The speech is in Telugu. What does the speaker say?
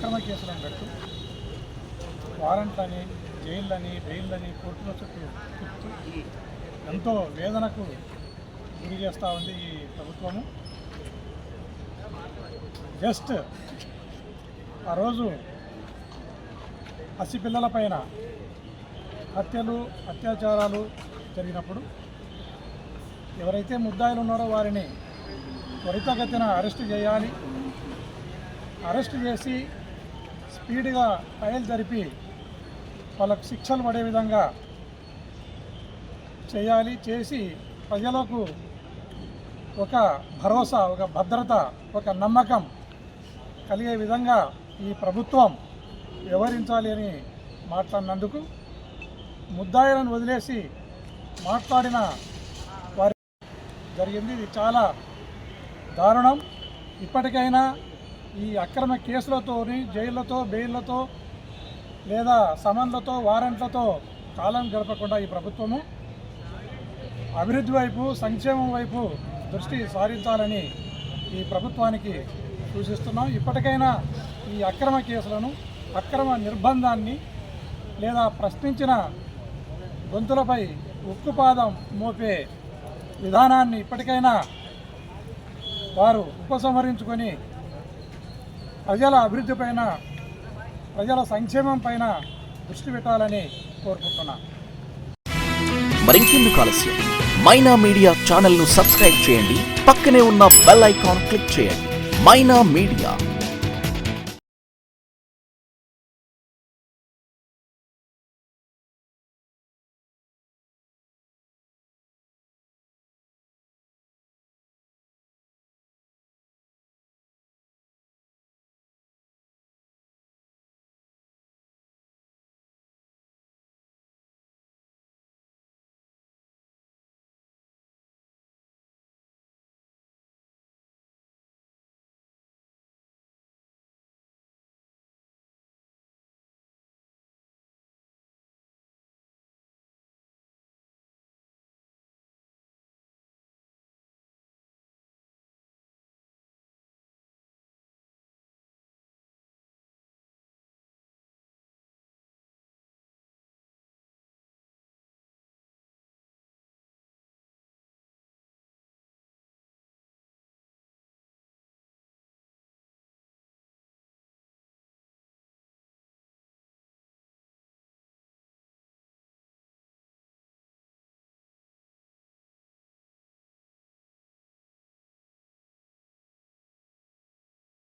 అక్రమ కేసులను పెట్టు, వారెంట్లని, జైళ్ళని, బెయిల్లని, కోర్టుల చుట్టూ తిప్పుతూ ఎంతో వేదనకు గురి చేస్తూ ఉంది ఈ ప్రభుత్వము. జస్ట్ ఆ రోజు పసిపిల్లల పైన హత్యలు, అత్యాచారాలు జరిగినప్పుడు ఎవరైతే ముద్దాయిలు ఉన్నారో వారిని త్వరితగతిన అరెస్టు చేయాలి, అరెస్టు చేసి స్పీడ్గా ట్రయల్ జరిపి వాళ్ళకు శిక్షలు పడే విధంగా చేయాలి. చేసి ప్రజలకు ఒక భరోసా, ఒక భద్రత, ఒక నమ్మకం కలిగే విధంగా ఈ ప్రభుత్వం వ్యవహరించాలి అని మాట్లాడినందుకు ముద్దాయిలను వదిలేసి మాట్లాడిన వారి జరిగింది. ఇది చాలా దారుణం. ఇప్పటికైనా ఈ అక్రమ కేసులతోని, జైళ్లతో, బెయిళ్లతో లేదా సమన్లతో, వారెంట్లతో కాలం గడపకుండా ఈ ప్రభుత్వము అభివృద్ధి వైపు, సంక్షేమం వైపు దృష్టి సారించాలని ఈ ప్రభుత్వానికి సూచిస్తున్నాం. ఇప్పటికైనా ఈ అక్రమ కేసులను, అక్రమ నిర్బంధాన్ని లేదా ప్రశ్నించిన గొంతులపై ఉక్కుపాదం మోపే విధానాన్ని ఇప్పటికైనా వారు ఉపసంహరించుకొని ప్రజల అభివృద్ధి పైన, ప్రజల సంక్షేమం పైన దృష్టి పెట్టాలని కోరుకుంటున్నాను. మరింకెందుకు ఆలస్యం, మైనా మీడియా ఛానల్ ను సబ్స్క్రైబ్ చేయండి, పక్కనే ఉన్న బెల్ ఐకాన్ క్లిక్ చేయండి. మైనా మీడియా.